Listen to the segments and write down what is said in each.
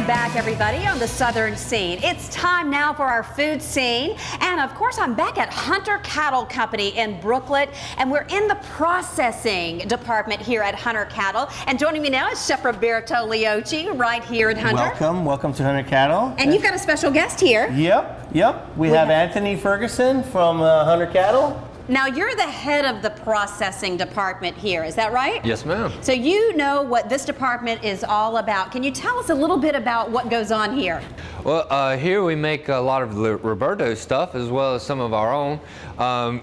Welcome back, everybody, on the Southern Scene. It's time now for our food scene. And of course, I'm back at Hunter Cattle Company in Brooklet, and we're in the processing department here at Hunter Cattle. And joining me now is Chef Roberto Liocci, right here at Hunter. Welcome to Hunter Cattle. And you've got a special guest here. Yep. We have Anthony Ferguson from Hunter Cattle. Now, you're the head of the processing department here, is that right? Yes, ma'am. So you know what this department is all about. Can you tell us a little bit about what goes on here? Well, here we make a lot of Roberto stuff as well as some of our own.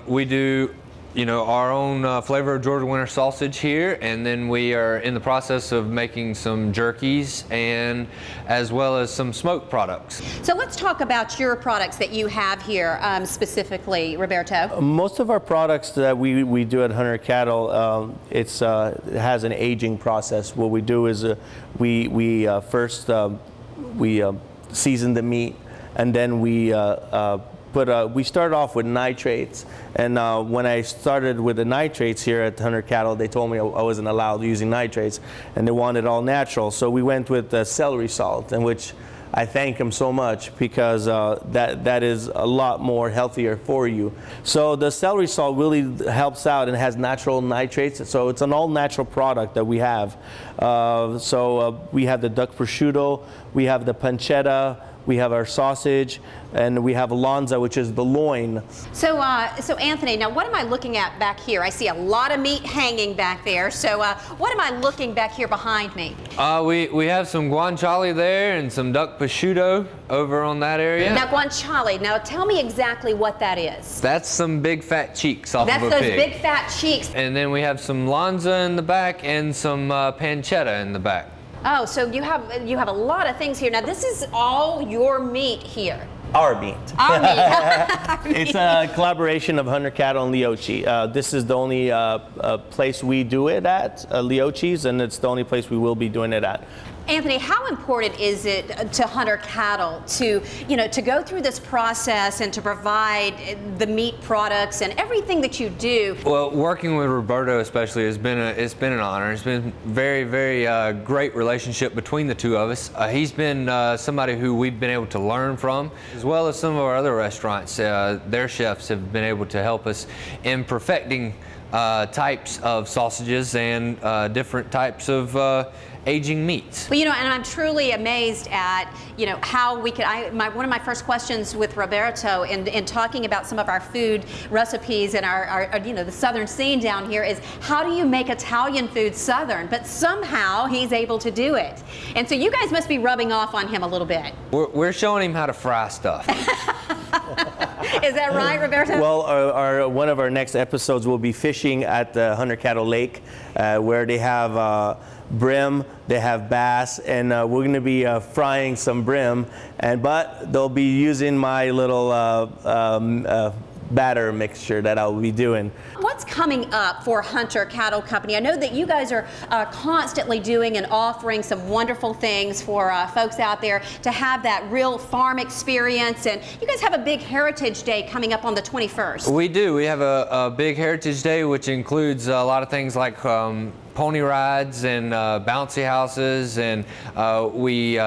We do, our own flavor of Georgia winter sausage here, and then we are in the process of making some jerkies and as well as some smoked products. So let's talk about your products that you have here specifically, Roberto. Most of our products that we do at Hunter Cattle, it has an aging process. What we do is we first season the meat, and then we started off with nitrates, and when I started with the nitrates here at Hunter Cattle, they told me I wasn't allowed using nitrates, and they wanted all natural. So we went with celery salt, in which I thank them so much, because that is a lot more healthier for you. So the celery salt really helps out and has natural nitrates, so it's an all-natural product that we have. We have the duck prosciutto, we have the pancetta, we have our sausage, and we have Alonza, which is the loin. So Anthony, now what am I looking at back here? I see a lot of meat hanging back there. So what am I looking back here behind me? We have some guanciale there and some duck prosciutto over on that area. Now guanciale, now tell me exactly what that is. That's some big fat cheeks off of a pig. That's those big fat cheeks. And then we have some Lonza in the back and some pancetta in the back. Oh, so you have a lot of things here. Now this is all your meat here. Our meat. Our meat. It's a collaboration of Hunter Cattle and Liocci. This is the only place we do it at, Liocci's, and it's the only place we will be doing it at. Anthony, how important is it to Hunter Cattle to go through this process and to provide the meat products and everything that you do? Well, working with Roberto especially it's been an honor. It's been very, very great relationship between the two of us. He's been somebody who we've been able to learn from, as well as some of our other restaurants. Their chefs have been able to help us in perfecting types of sausages and different types of aging meats. Well, and I'm truly amazed at, how we could, one of my first questions with Roberto in talking about some of our food recipes and our the Southern scene down here is, how do you make Italian food Southern? But somehow he's able to do it. And so you guys must be rubbing off on him a little bit. We're showing him how to fry stuff. Is that right, Roberto? Well, one of our next episodes will be fishing at the Hunter Cattle Lake, where they have brim, they have bass, and we're going to be frying some brim, but they'll be using my little batter mixture that I'll be doing. What's coming up for Hunter Cattle Company? I know that you guys are constantly doing and offering some wonderful things for folks out there to have that real farm experience, and you guys have a big Heritage Day coming up on the 21st. We do. We have a big Heritage Day, which includes a lot of things like pony rides and bouncy houses, and we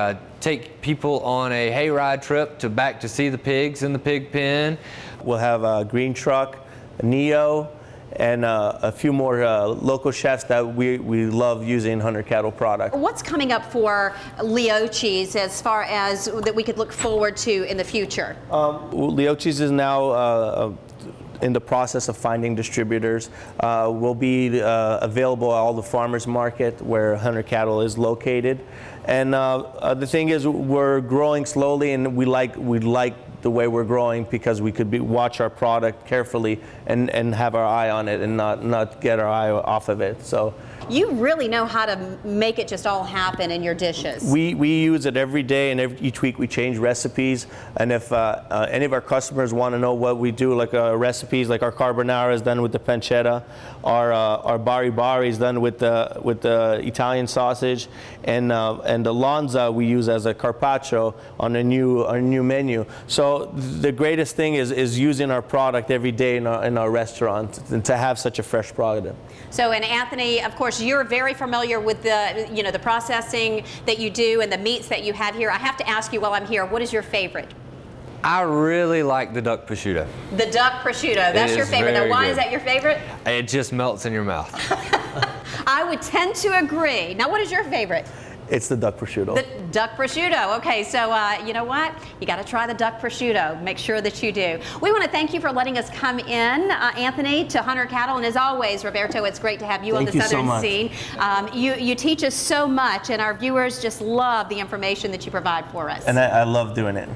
take people on a hayride trip back to see the pigs in the pig pen. We'll have a green truck, Neo, and a few more local chefs that we love using Hunter Cattle product. What's coming up for Liocci's as far as that we could look forward to in the future? Liocci's is now in the process of finding distributors. Will be available at all the farmers market where Hunter Cattle is located. And the thing is, we're growing slowly, and we like the way we're growing because we could watch our product carefully and have our eye on it and not get our eye off of it. So you really know how to make it just all happen in your dishes. We use it every day, and each week we change recipes. And if any of our customers want to know what we do, like recipes, like our carbonara is done with the pancetta, our bari bari is done with the Italian sausage, and the Lonza we use as a carpaccio on our new menu. So the greatest thing is using our product every day in our restaurant and to have such a fresh product. So, and Anthony, of course, you're very familiar with the, the processing that you do and the meats that you have here. I have to ask you while I'm here, what is your favorite? I really like the duck prosciutto. The duck prosciutto, that's your favorite. Now, why is that your favorite? It just melts in your mouth. I would tend to agree. Now, what is your favorite? It's the duck prosciutto. The duck prosciutto. Okay, so you know what? You got to try the duck prosciutto. Make sure that you do. We want to thank you for letting us come in, Anthony, to Hunter Cattle. And as always, Roberto, it's great to have you on the Southern Scene. You teach us so much, and our viewers just love the information that you provide for us. And I love doing it.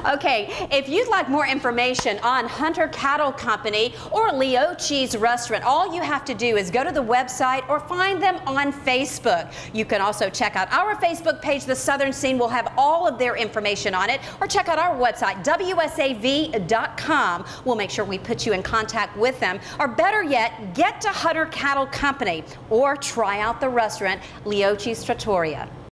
Okay, if you'd like more information on Hunter Cattle Company or Leochi's Restaurant, all you have to do is go to the website or find them on Facebook. You can also check out our Facebook page, The Southern Scene. We'll have all of their information on it. Or check out our website, WSAV.com. We'll make sure we put you in contact with them. Or better yet, get to Hunter Cattle Company or try out the restaurant, Leochi's Trattoria.